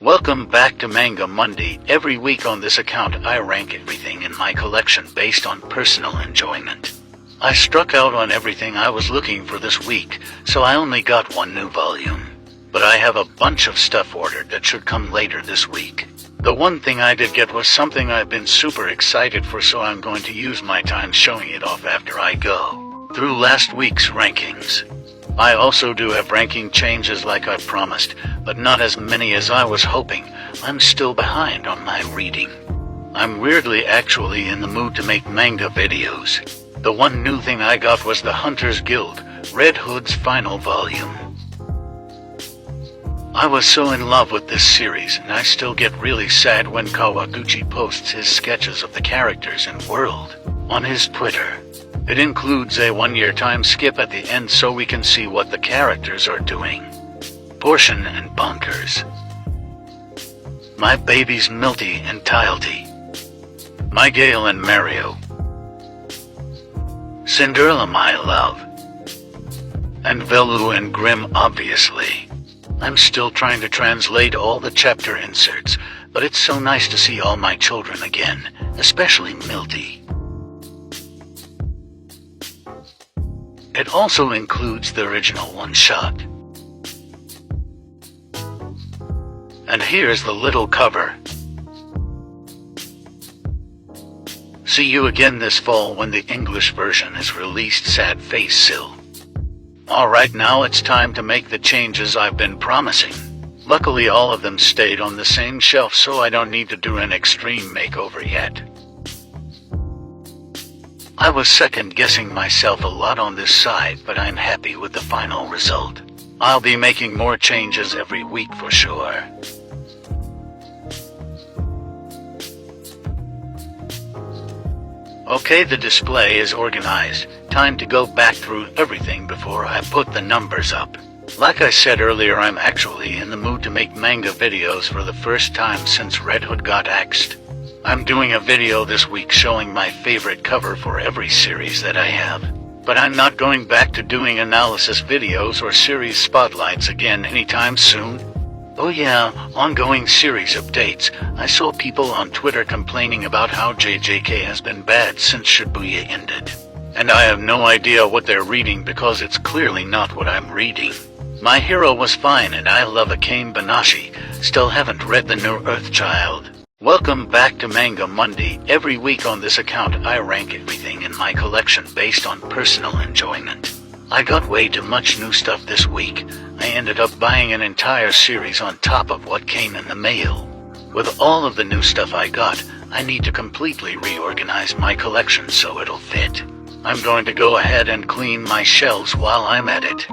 Welcome back to Manga Monday. Every week on this account I rank everything in my collection based on personal enjoyment. I struck out on everything I was looking for this week, so I only got one new volume. But I have a bunch of stuff ordered that should come later this week. The one thing I did get was something I've been super excited for, so I'm going to use my time showing it off after I go through last week's rankings. I also do have ranking changes like I promised, but not as many as I was hoping. I'm still behind on my reading. I'm weirdly actually in the mood to make manga videos. The one new thing I got was the Hunter's Guild, Red Hood's final volume. I was so in love with this series, and I still get really sad when Kawaguchi posts his sketches of the characters and world on his Twitter. It includes a 1-year time skip at the end so we can see what the characters are doing. Portion and Bonkers. My babies Milty and Tilety. My Gale and Mario. Cinderella my love. And Velu and Grimm obviously. I'm still trying to translate all the chapter inserts, but it's so nice to see all my children again, especially Milty. It also includes the original one-shot. And here's the little cover. See you again this fall when the English version is released. Sad face Sil. Alright, now it's time to make the changes I've been promising. Luckily all of them stayed on the same shelf, so I don't need to do an extreme makeover yet. I was second-guessing myself a lot on this side, but I'm happy with the final result. I'll be making more changes every week for sure. Okay, the display is organized. Time to go back through everything before I put the numbers up. Like I said earlier, I'm actually in the mood to make manga videos for the first time since Red Hood got axed. I'm doing a video this week showing my favorite cover for every series that I have. But I'm not going back to doing analysis videos or series spotlights again anytime soon. Oh yeah, ongoing series updates. I saw people on Twitter complaining about how JJK has been bad since Shibuya ended. And I have no idea what they're reading because it's clearly not what I'm reading. My Hero was fine and I love Akane Banashi. Still haven't read The New Earthchild. Welcome back to Manga Monday. Every week on this account I rank everything in my collection based on personal enjoyment. I got way too much new stuff this week. I ended up buying an entire series on top of what came in the mail. With all of the new stuff I got, I need to completely reorganize my collection so it'll fit. I'm going to go ahead and clean my shelves while I'm at it.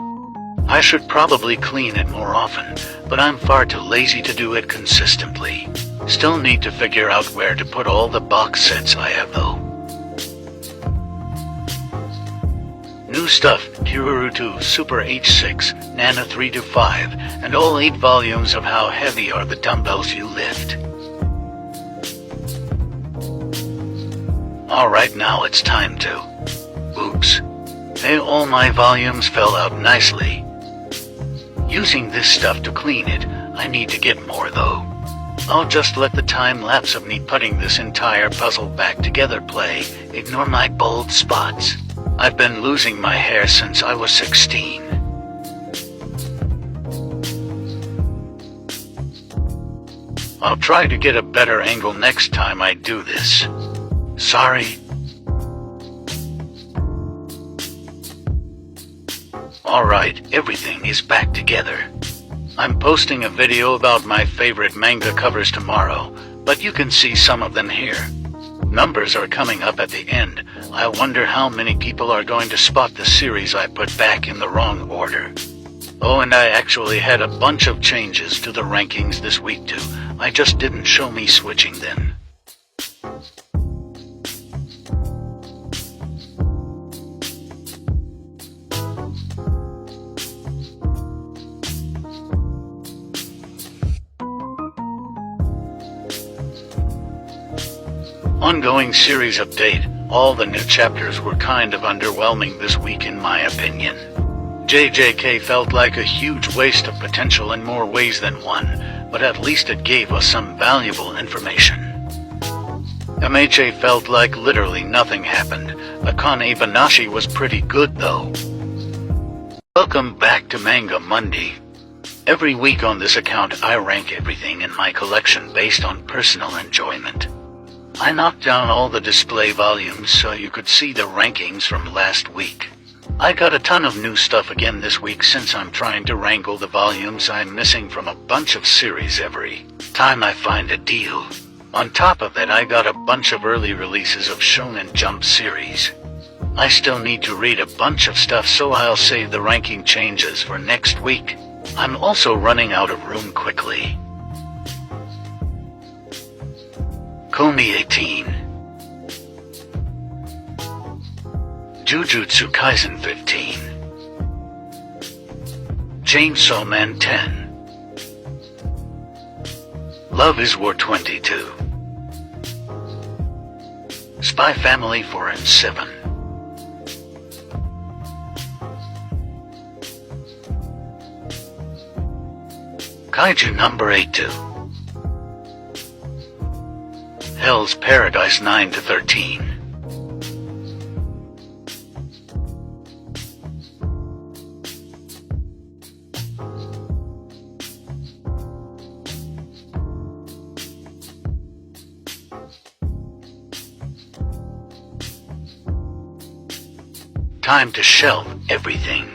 I should probably clean it more often, but I'm far too lazy to do it consistently. Still need to figure out where to put all the box sets I have though. New stuff: Kiruru 2, Super H6, Nana 3-5, and all 8 volumes of How Heavy Are the Dumbbells You Lift. Alright, now it's time to... Oops. Hey, all my volumes fell out nicely. Using this stuff to clean it, I need to get more though. I'll just let the time lapse of me putting this entire puzzle back together play. Ignore my bald spots. I've been losing my hair since I was 16. I'll try to get a better angle next time I do this. Sorry. Alright, everything is back together. I'm posting a video about my favorite manga covers tomorrow, but you can see some of them here. Numbers are coming up at the end. I wonder how many people are going to spot the series I put back in the wrong order. Oh, and I actually had a bunch of changes to the rankings this week too. I just didn't show me switching them. Ongoing series update. All the new chapters were kind of underwhelming this week in my opinion. JJK felt like a huge waste of potential in more ways than one. but at least it gave us some valuable information. MHA felt like literally nothing happened. Akane Banashi was pretty good though. Welcome back to Manga Monday. Every week on this account I rank everything in my collection based on personal enjoyment. I knocked down all the display volumes so you could see the rankings from last week. I got a ton of new stuff again this week since I'm trying to wrangle the volumes I'm missing from a bunch of series every time I find a deal. On top of that, I got a bunch of early releases of Shonen Jump series. I still need to read a bunch of stuff, so I'll save the ranking changes for next week. I'm also running out of room quickly. Komi 18, Jujutsu Kaisen 15, Chainsaw Man 10, Love is War 22, Spy Family 4 and 7, Kaiju number 82, Hell's Paradise 9 to 13, Time to shelve everything.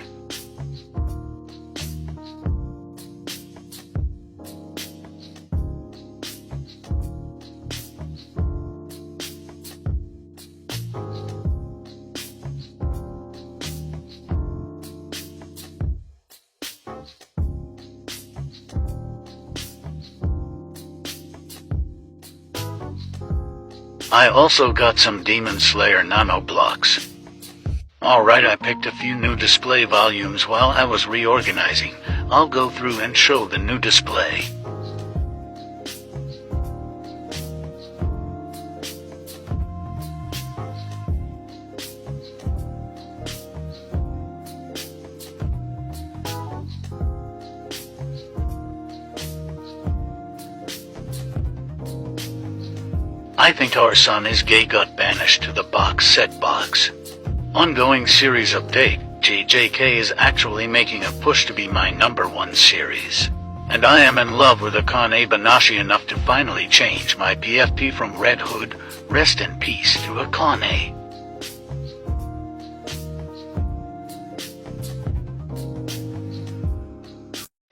I also got some Demon Slayer nano blocks. Alright, I picked a few new display volumes while I was reorganizing. I'll go through and show the new display. I Think Our Son is Gay got banished to the box set box. Ongoing series update. JJK is actually making a push to be my #1 series. And I am in love with Akane Banashi enough to finally change my PFP from Red Hood, rest in peace, to Akane.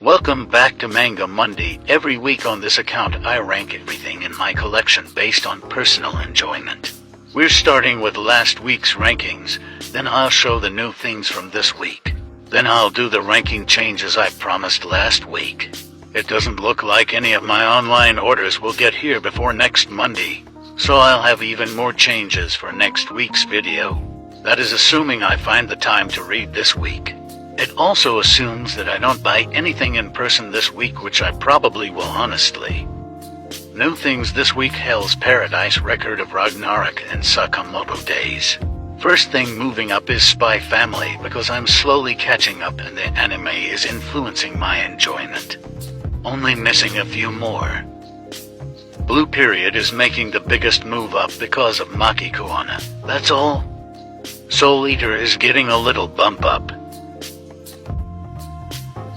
Welcome back to Manga Monday. Every week on this account I rank everything in my collection based on personal enjoyment. We're starting with last week's rankings, then I'll show the new things from this week. Then I'll do the ranking changes I promised last week. It doesn't look like any of my online orders will get here before next Monday, so I'll have even more changes for next week's video. That is assuming I find the time to read this week. It also assumes that I don't buy anything in person this week, which I probably will honestly. New things this week: Hell's Paradise, Record of Ragnarok, and Sakamoto Days. First thing moving up is Spy Family, because I'm slowly catching up and the anime is influencing my enjoyment. Only missing a few more. Blue Period is making the biggest move up because of Maki Koana. That's all. Soul Eater is getting a little bump up.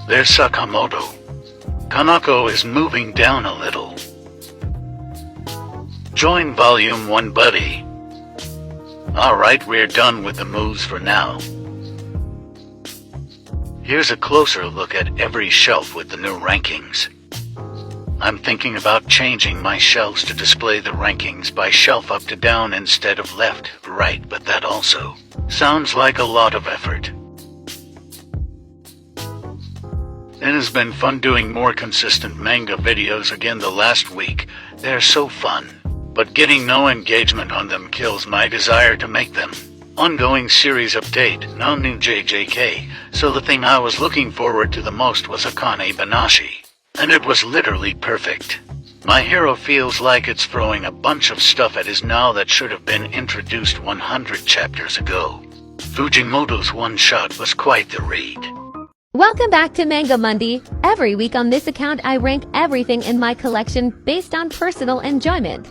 There's Sakamoto. Kanako is moving down a little. Join Volume 1, buddy. Alright, we're done with the moves for now. Here's a closer look at every shelf with the new rankings. I'm thinking about changing my shelves to display the rankings by shelf up to down instead of left to right, but that also sounds like a lot of effort. It has been fun doing more consistent manga videos again the last week. They're so fun, but getting no engagement on them kills my desire to make them. Ongoing series update, no new JJK, so the thing I was looking forward to the most was Akane Banashi. And it was literally perfect. My hero feels like it's throwing a bunch of stuff at us now that should have been introduced 100 chapters ago. Fujimoto's one-shot was quite the read. Welcome back to Manga Monday. Every week on this account I rank everything in my collection based on personal enjoyment.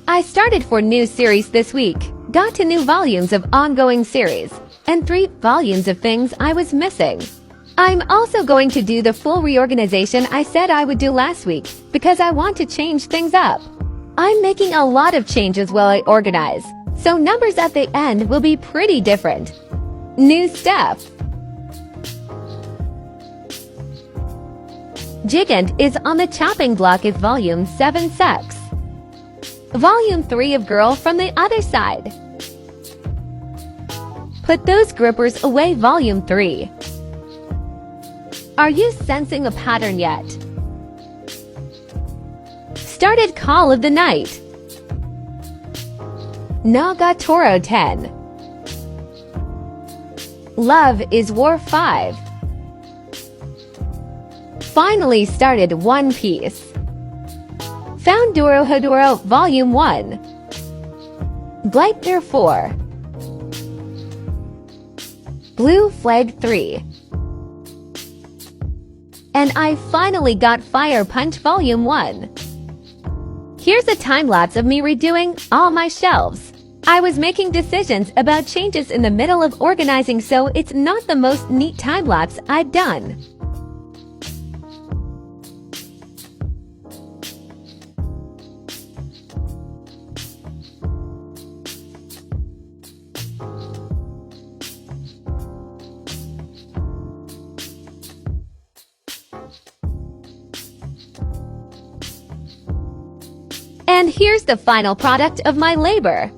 I started 4 new series this week, got to new volumes of ongoing series, and 3 volumes of things I was missing. I'm also going to do the full reorganization I said I would do last week because I want to change things up. I'm making a lot of changes while I organize, so numbers at the end will be pretty different. New stuff. Gigant is on the chopping block is Volume 7 Sex. Volume 3 of Girl from the Other Side. Put Those Grippers Away Volume 3. Are you sensing a pattern yet? Started Call of the Night. Nagatoro 10. Love is War 5. Finally started One Piece. Found Dorohedoro Volume 1. Gleipnir 4. Blue Flag 3. And I finally got Fire Punch Volume 1. Here's a time-lapse of me redoing all my shelves. I was making decisions about changes in the middle of organizing, so it's not the most neat time-lapse I've done. And here's the final product of my labor.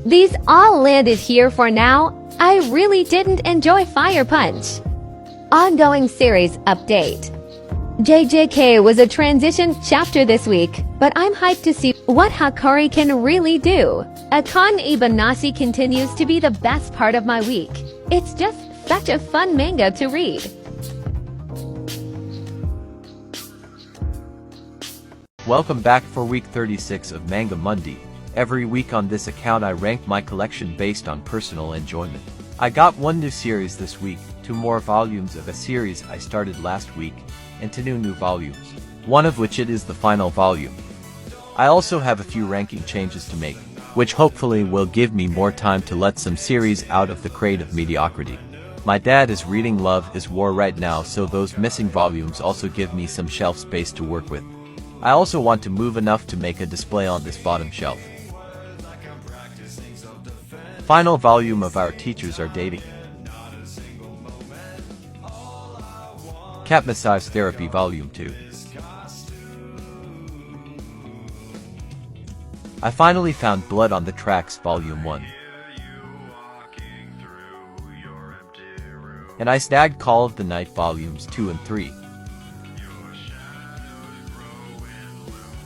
These all landed here for now. I really didn't enjoy Fire Punch. Ongoing series update. JJK was a transition chapter this week, but I'm hyped to see what Hakari can really do. Akon Ibanasi continues to be the best part of my week. It's just such a fun manga to read. Welcome back for week 36 of Manga Monday. Every week on this account I rank my collection based on personal enjoyment. I got 1 new series this week, 2 more volumes of a series I started last week, and 2 new volumes, one of which it is the final volume. I also have a few ranking changes to make, which hopefully will give me more time to let some series out of the crate of mediocrity. My dad is reading Love is War right now, so those missing volumes also give me some shelf space to work with. I also want to move enough to make a display on this bottom shelf. Final volume of Our Teachers Are Dating. Cat Massage Therapy Volume 2. I finally found Blood on the Tracks Volume 1. And I snagged Call of the Night Volumes 2 and 3.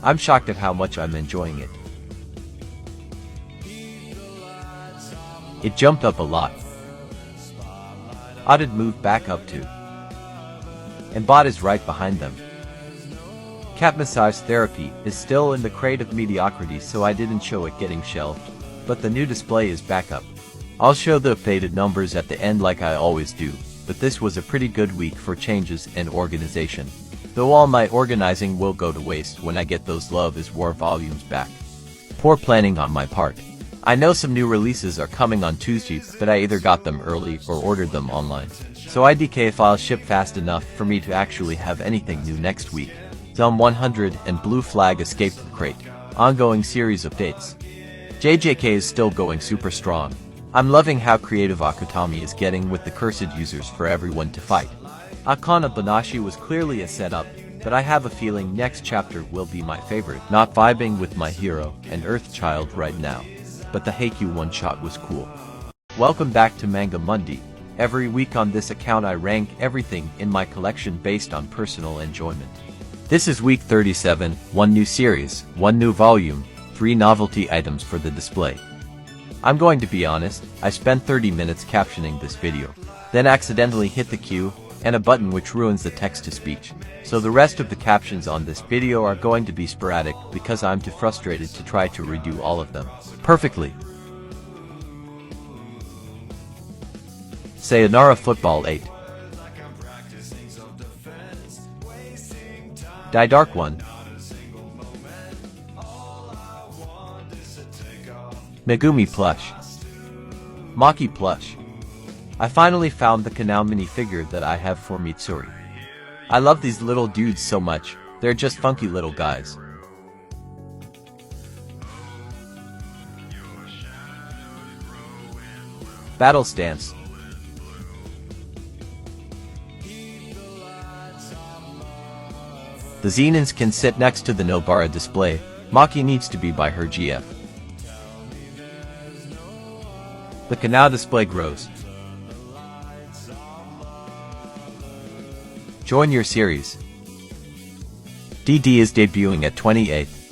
I'm shocked at how much I'm enjoying it. It jumped up a lot. Odded moved back up too. And Bot is right behind them. Cat Massage Therapy is still in the crate of mediocrity, so I didn't show it getting shelved, but the new display is back up. I'll show the updated numbers at the end like I always do, but this was a pretty good week for changes and organization. Though all my organizing will go to waste when I get those Love is War volumes back. Poor planning on my part. I know some new releases are coming on Tuesday, but I either got them early or ordered them online. So IDK files ship fast enough for me to actually have anything new next week. Zelm 100 and Blue Flag escaped the crate. Ongoing series updates. JJK is still going super strong. I'm loving how creative Akutami is getting with the cursed users for everyone to fight. Akana Banashi was clearly a setup, but I have a feeling next chapter will be my favorite. Not vibing with my hero and Earthchild right now, but the Haikyuu one-shot was cool. Welcome back to Manga Monday. Every week on this account I rank everything in my collection based on personal enjoyment. This is week 37, 1 new series, 1 new volume, 3 novelty items for the display. I'm going to be honest, I spent 30 minutes captioning this video, then accidentally hit the Q and a button which ruins the text-to-speech. So the rest of the captions on this video are going to be sporadic because I'm too frustrated to try to redo all of them perfectly. Sayonara Football 8. Die Dark 1. Megumi Plush. Maki Plush. I finally found the Kanao minifigure that I have for Mitsuri. I love these little dudes so much, they're just funky little guys. Battle Stance. The Zenins can sit next to the Nobara display. Maki needs to be by her GF. The Kanao display grows. Join your series. DD is debuting at 28th.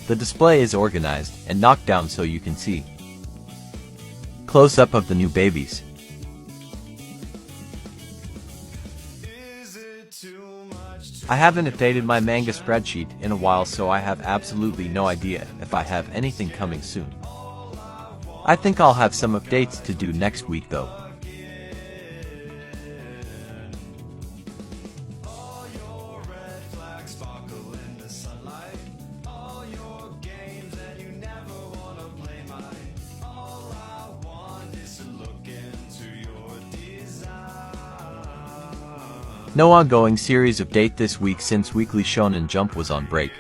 The display is organized and knocked down so you can see. Close-up of the new babies. I haven't updated my manga spreadsheet in a while, so I have absolutely no idea if I have anything coming soon. I think I'll have some updates to do next week though. No ongoing series update this week since Weekly Shonen Jump was on break.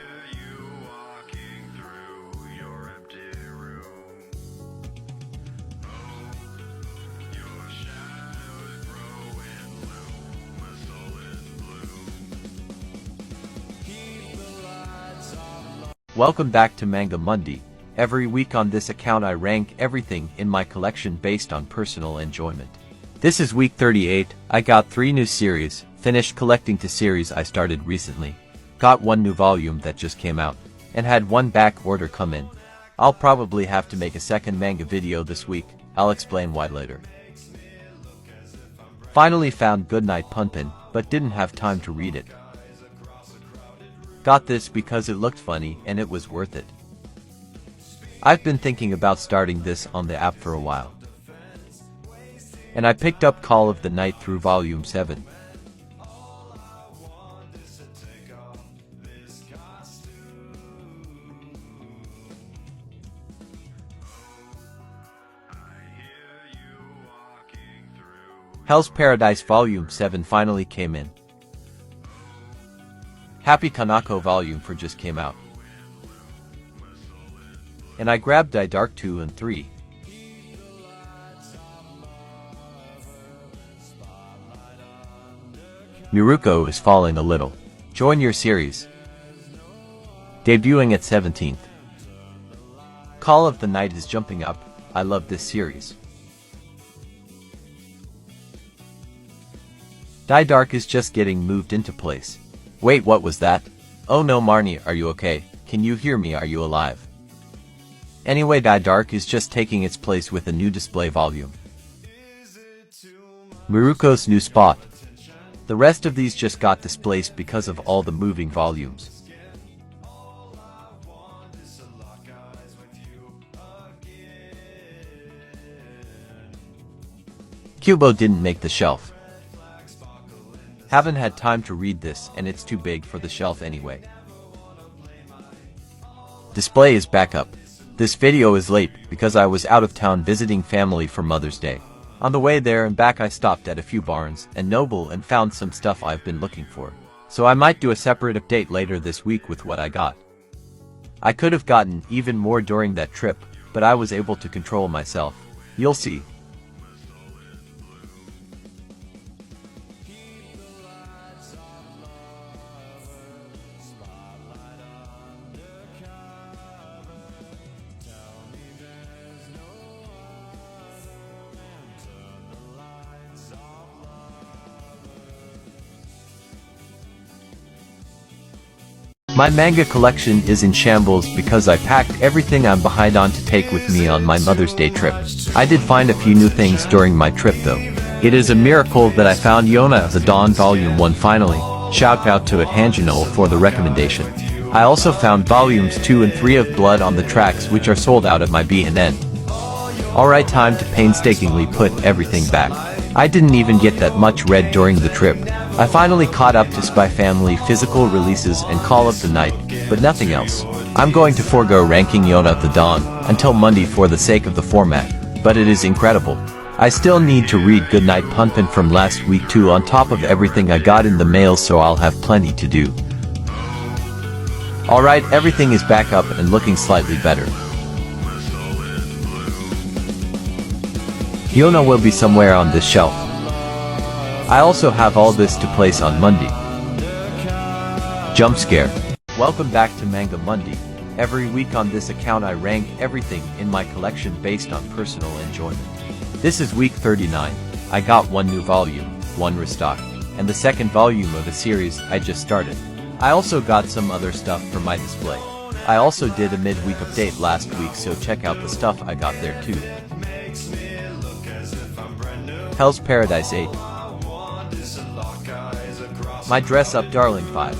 Welcome back to Manga Monday. Every week on this account I rank everything in my collection based on personal enjoyment. This is week 38, I got 3 new series, finished collecting 2 series I started recently, got 1 new volume that just came out, and had 1 back order come in. I'll probably have to make a second manga video this week, I'll explain why later. Finally found Goodnight Punpin, but didn't have time to read it. Got this because it looked funny and it was worth it. I've been thinking about starting this on the app for a while. And I picked up Call of the Night through Volume 7. Hell's Paradise Volume 7 finally came in. Happy Kanako Volume 4 just came out. And I grabbed Die Dark 2 and 3. Miruko is falling a little. Join your series. Debuting at 17th. Call of the Night is jumping up. I love this series. Die Dark is just getting moved into place. Wait, what was that? Oh no, Marnie, are you okay? Can you hear me? Are you alive? Anyway, Die Dark is just taking its place with a new display volume. Miruko's new spot. The rest of these just got displaced because of all the moving volumes. Kubo didn't make the shelf. Haven't had time to read this and it's too big for the shelf anyway. Display is back up. This video is late because I was out of town visiting family for Mother's Day. On the way there and back I stopped at a few Barnes and Noble and found some stuff I've been looking for. So I might do a separate update later this week with what I got. I could have gotten even more during that trip, but I was able to control myself. You'll see. My manga collection is in shambles because I packed everything I'm behind on to take with me on my Mother's Day trip. I did find a few new things during my trip though. It is a miracle that I found Yona of the Dawn Volume 1 finally. Shout out to Hanjinol for the recommendation. I also found Volumes 2 and 3 of Blood on the Tracks, which are sold out at my B&N. Alright, time to painstakingly put everything back. I didn't even get that much read during the trip. I finally caught up to Spy Family physical releases and Call of the Night, but nothing else. I'm going to forego ranking Yona of the Dawn until Monday for the sake of the format, but it is incredible. I still need to read Goodnight Punpin from last week too, on top of everything I got in the mail, so I'll have plenty to do. Alright, everything is back up and looking slightly better. Yona will be somewhere on this shelf. I also have all this to place on Monday. Jump scare. Welcome back to Manga Monday. Every week on this account I rank everything in my collection based on personal enjoyment. This is week 39. I got one new volume, one restock, and the second volume of a series I just started. I also got some other stuff for my display. I also did a midweek update last week, so check out the stuff I got there too. Hell's Paradise 8. My Dress Up Darling 5.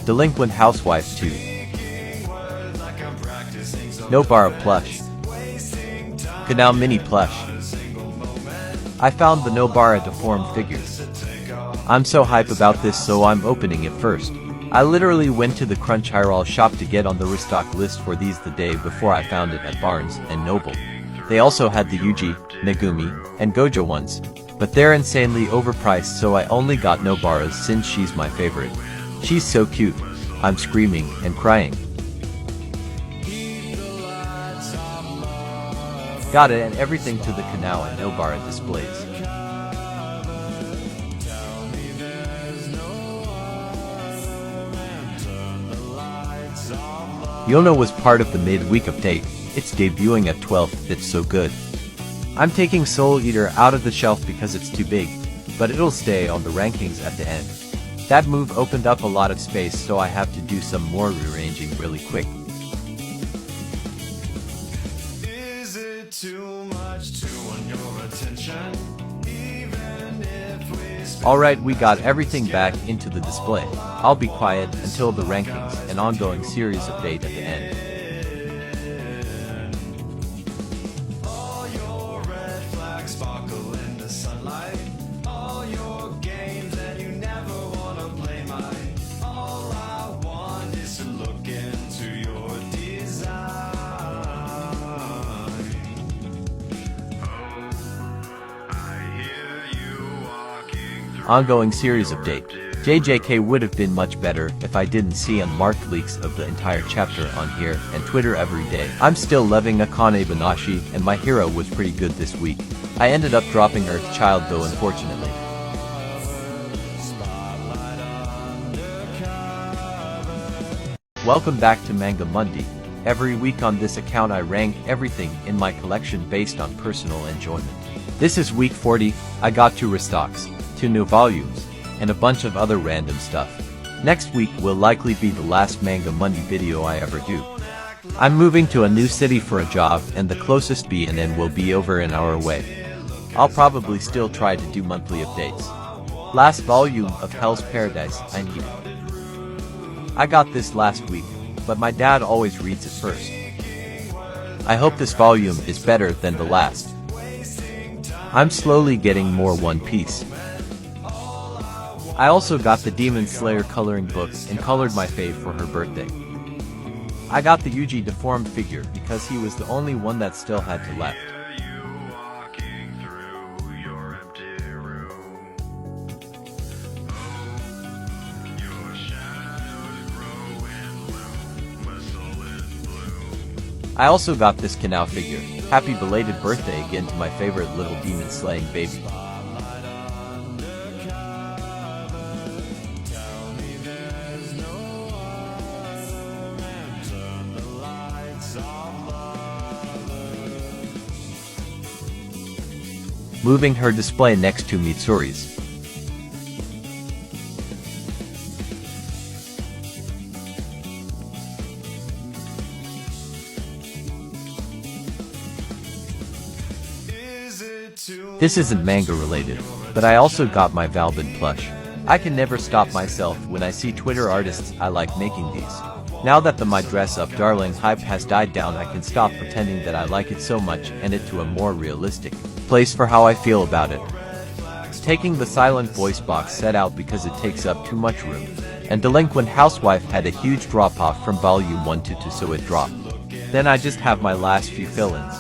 Delinquent Housewife 2. Nobara Plush. Canal Mini Plush. I found the Nobara deformed figure. I'm so hype about this, so I'm opening it first. I literally went to the Crunchyroll shop to get on the restock list for these the day before I found it at Barnes & Noble. They also had the Yuji, Megumi, and Gojo ones, but they're insanely overpriced, so I only got Nobara's since she's my favorite. She's so cute. I'm screaming and crying. Got it, and everything to the Canal and Nobara displays. Yona was part of the midweek update. It's debuting at 12th, it's so good. I'm taking Soul Eater out of the shelf because it's too big, but it'll stay on the rankings at the end. That move opened up a lot of space, so I have to do some more rearranging really quick. Is it too much to want your attention? Even if we Alright, we got everything back into the display. I'll be quiet until the rankings and ongoing series update at the end. all your red flags sparkle in the sunlight. All your games that you never wanna play, mine. All I want is to look into your design. I hear you walking through. Ongoing series update. JJK would have been much better if I didn't see unmarked leaks of the entire chapter on here and Twitter every day. I'm still loving Akane Banashi, and my hero was pretty good this week. I ended up dropping Earth Child though, unfortunately. Welcome back to Manga Monday. Every week on this account I rank everything in my collection based on personal enjoyment. This is week 40. I got 2 restocks, 2 new volumes, and a bunch of other random stuff. Next week will likely be the last Manga Monday video I ever do. I'm moving to a new city for a job, and the closest B&N will be over an hour away. I'll probably still try to do monthly updates. Last volume of Hell's Paradise I need. I got this last week, but my dad always reads it first. I hope this volume is better than the last. I'm slowly getting more One Piece. I also got the Demon Slayer coloring book and colored my fave for her birthday. I got the Yuji deformed figure because he was the only one that still had to left. I also got this Canal figure. Happy belated birthday again to my favorite little demon slaying baby. Moving her display next to Mitsuri's. This isn't manga related, but I also got my Valbin plush. I can never stop myself when I see Twitter artists I like making these. Now that the My Dress Up Darling hype has died down, I can stop pretending that I like it so much and it to a more realistic place for how I feel about it. Taking the silent voice box set out because it takes up too much room, and Delinquent Housewife had a huge drop-off from volume 1 to 2, so it dropped. Then I just have my last few fill-ins,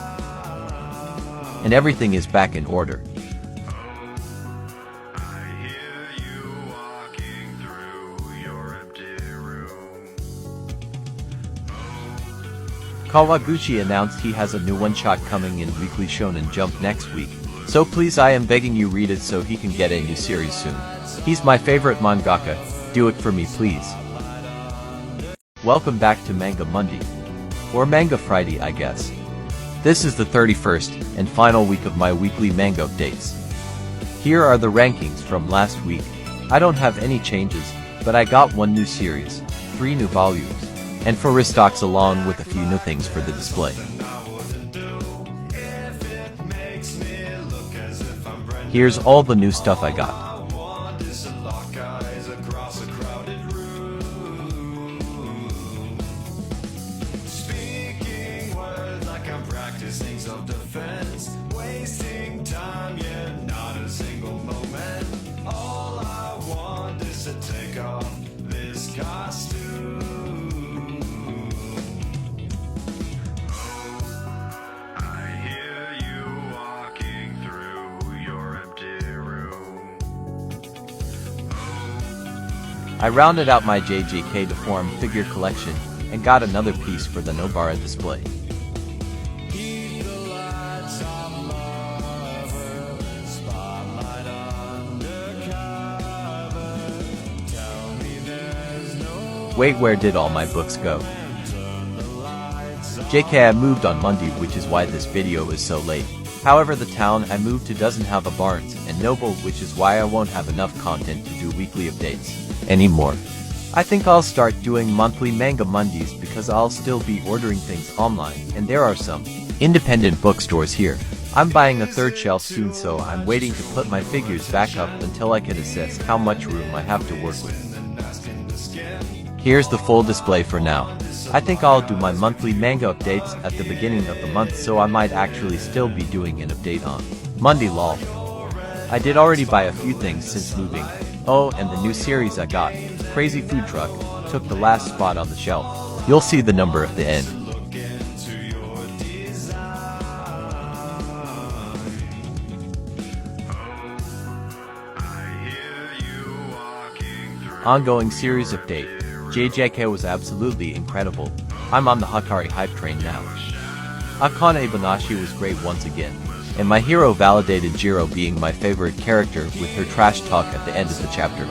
and everything is back in order. Kawaguchi announced he has a new one-shot coming in Weekly Shonen Jump next week, so please, I am begging you, read it so he can get a new series soon. He's my favorite mangaka, do it for me please. Welcome back to Manga Monday. Or Manga Friday, I guess. This is the 31st and final week of my weekly manga updates. Here are the rankings from last week. I don't have any changes, but I got one new series, 3 new volumes, and 4 restocks along with a few new things for the display. Here's all the new stuff I got. Wasting time, yeah, not a single moment. All I want is to take off this costume. I hear you walking through your empty room. I rounded out my JJK Deformed figure collection and got another piece for the Nobara display. Wait, where did all my books go? JK, I moved on Monday, which is why this video is so late. However, the town I moved to doesn't have a Barnes and Noble, which is why I won't have enough content to do weekly updates anymore. I think I'll start doing monthly Manga Mondays because I'll still be ordering things online, and there are some independent bookstores here. I'm buying a 3rd shelf soon, so I'm waiting to put my figures back up until I can assess how much room I have to work with. Here's the full display for now. I think I'll do my monthly manga updates at the beginning of the month, so I might actually still be doing an update on Monday, lol. I did already buy a few things since moving. Oh, and the new series I got, Crazy Food Truck, took the last spot on the shelf. You'll see the number at the end. Ongoing series update. JJK was absolutely incredible. I'm on the Hakari hype train now. Akane Ibanashi was great once again, and my hero validated Jiro being my favorite character with her trash talk at the end of the chapter.